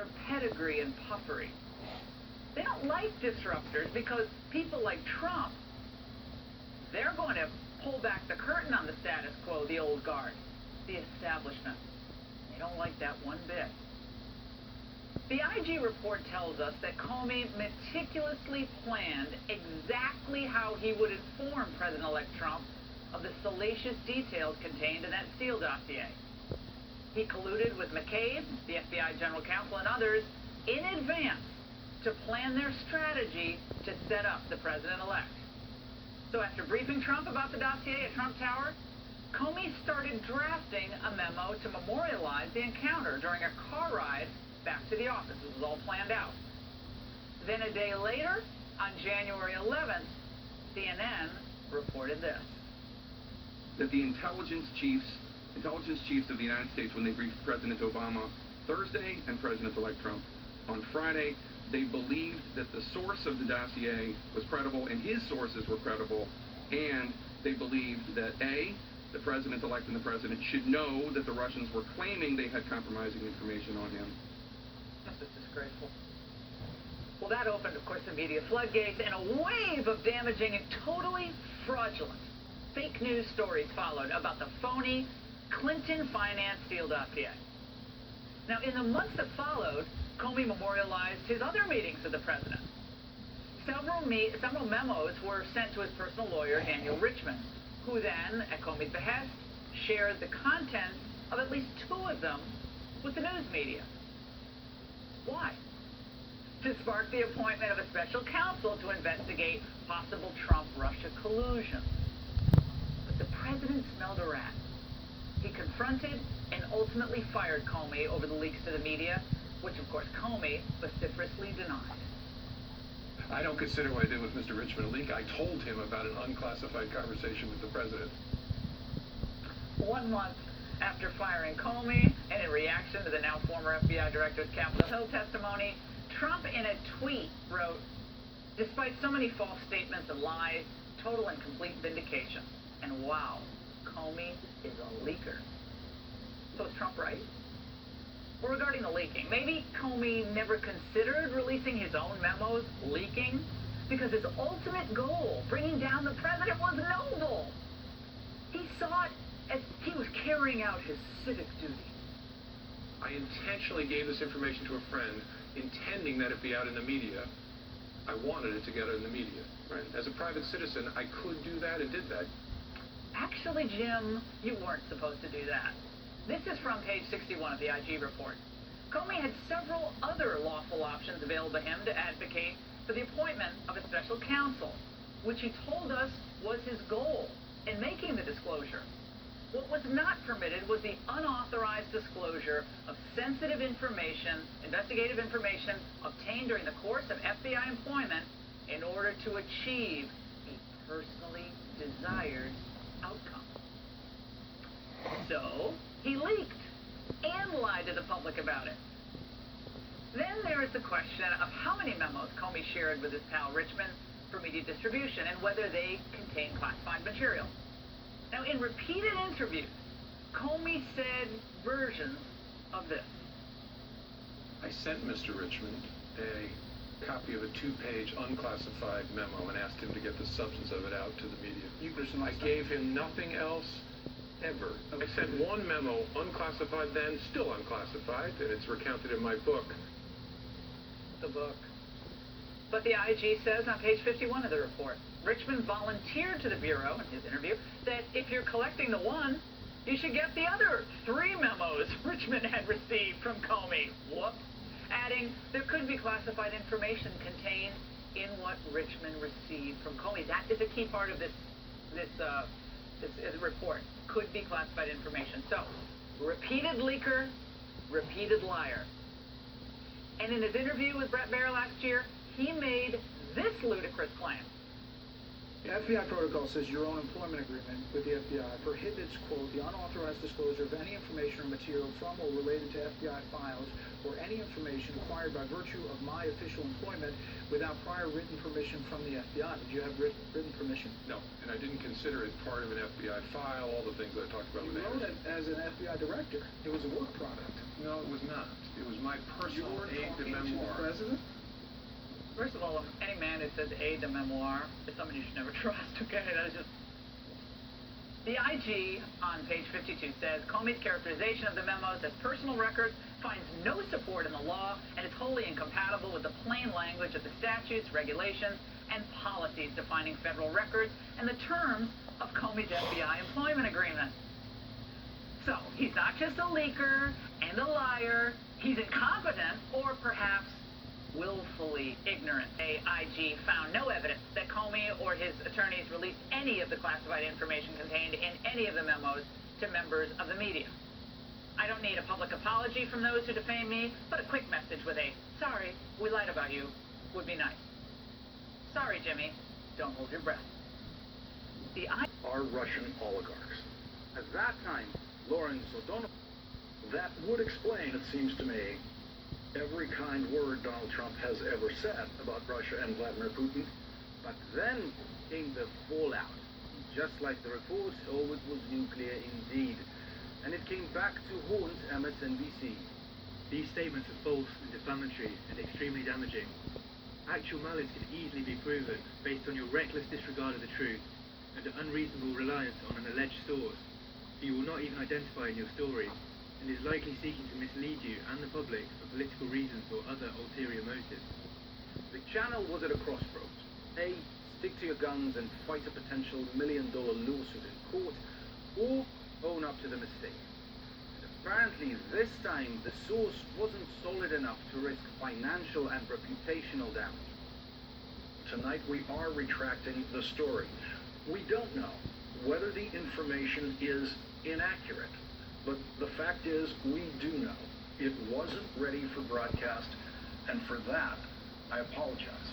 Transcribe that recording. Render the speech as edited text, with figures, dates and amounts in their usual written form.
their pedigree and puffery. They don't like disruptors because people like Trump, they're going to pull back the curtain on the status quo, the old guard, the establishment. They don't like that one bit. The IG report tells us that Comey meticulously planned exactly how he would inform President-elect Trump of the salacious details contained in that Steele dossier. He colluded with McCabe, the FBI general counsel, and others in advance to plan their strategy to set up the president-elect. So after briefing Trump about the dossier at Trump Tower, Comey started drafting a memo to memorialize the encounter during a car ride back to the office. This was all planned out. Then a day later, on January 11th, CNN reported this. That the intelligence chiefs of the United States, when they briefed President Obama Thursday and President-elect Trump on Friday, they believed that the source of the dossier was credible and his sources were credible, and they believed that A, the president-elect and the president should know that the Russians were claiming they had compromising information on him. This is disgraceful. Well, that opened, of course, the media floodgates, and a wave of damaging and totally fraudulent fake news stories followed about the phony Clinton-financed Steele dossier. Now, in the months that followed, Comey memorialized his other meetings with the president. Several memos were sent to his personal lawyer, Daniel Richman, who then, at Comey's behest, shared the contents of at least two of them with the news media. Why? To spark the appointment of a special counsel to investigate possible Trump-Russia collusion. But the president smelled a rat. He confronted and ultimately fired Comey over the leaks to the media, which of course Comey vociferously denied. I don't consider what I did with Mr. Richmond a leak. I told him about an unclassified conversation with the president. 1 month after firing Comey, and in reaction to the now former FBI director's Capitol Hill testimony, Trump in a tweet wrote, "Despite so many false statements and lies, total and complete vindication. And wow, Comey is a leaker." So is Trump right? Well, regarding the leaking, maybe Comey never considered releasing his own memos leaking because his ultimate goal, bringing down the president, was noble. He saw it as he was carrying out his civic duty. I intentionally gave this information to a friend, intending that it be out in the media. I wanted it to get out in the media. Right? As a private citizen, I could do that and did that. Actually, Jim, you weren't supposed to do that. This is from page 61 of the IG report. Comey had several other lawful options available to him to advocate for the appointment of a special counsel, which he told us was his goal in making the disclosure. What was not permitted was the unauthorized disclosure of sensitive information, investigative information, obtained during the course of FBI employment in order to achieve a personally desired outcome. So, he leaked and lied to the public about it. Then there is the question of how many memos Comey shared with his pal Richmond for media distribution and whether they contain classified material. Now, in repeated interviews, Comey said versions of this. I sent Mr. Richmond a copy of a 2-page unclassified memo and asked him to get the substance of it out to the media. I gave him nothing else ever. I sent one memo, unclassified then, still unclassified, and it's recounted in my book. The book. But the IG says on page 51 of the report, Richmond volunteered to the Bureau in his interview that if you're collecting the one, you should get the other 3 memos Richmond had received from Comey. Whoops. Adding, there could be classified information contained in what Richmond received from Comey. That is a key part of this report. Could be classified information. So, repeated leaker, repeated liar. And in his interview with Bret Baier last year, he made this ludicrous claim. FBI protocol says your own employment agreement with the FBI prohibits, quote, the unauthorized disclosure of any information or material from or related to FBI files or any information acquired by virtue of my official employment without prior written permission from the FBI. Did you have written permission? No, and I didn't consider it part of an FBI file, all the things I talked about You with wrote Anderson. it as an FBI director. It was a work product. No, it was not. It was my You personal were aide de talking to the memoir. president? First of all, if any man who says aide de memoire is someone you should never trust, okay? That is just... The IG on page 52 says, Comey's characterization of the memos as personal records finds no support in the law and is wholly incompatible with the plain language of the statutes, regulations, and policies defining federal records and the terms of Comey's FBI employment agreement. So, he's not just a leaker and a liar, he's incompetent, or perhaps willfully ignorant. AIG found no evidence that Comey or his attorneys released any of the classified information contained in any of the memos to members of the media. I don't need a public apology from those who defame me, but a quick message with a, sorry, we lied about you, would be nice. Sorry, Jimmy, don't hold your breath. Are Russian oligarchs. At that time, Lawrence O'Donnell, that would explain, it seems to me, every kind word Donald Trump has ever said about Russia and Vladimir Putin. But then came the fallout. Just like the reports, oh, it was nuclear indeed. And it came back to haunt MSNBC. These statements are false and defamatory and extremely damaging. Actual malice can easily be proven based on your reckless disregard of the truth and an unreasonable reliance on an alleged source who you will not even identify in your story and is likely seeking to mislead you and the public for political reasons or other ulterior motives. The channel was at a crossroads. A, stick to your guns and fight a potential $1 million lawsuit in court, or own up to the mistake. And apparently this time the source wasn't solid enough to risk financial and reputational damage. Tonight we are retracting the story. We don't know whether the information is inaccurate, but the fact is we do know it wasn't ready for broadcast, and for that I apologize.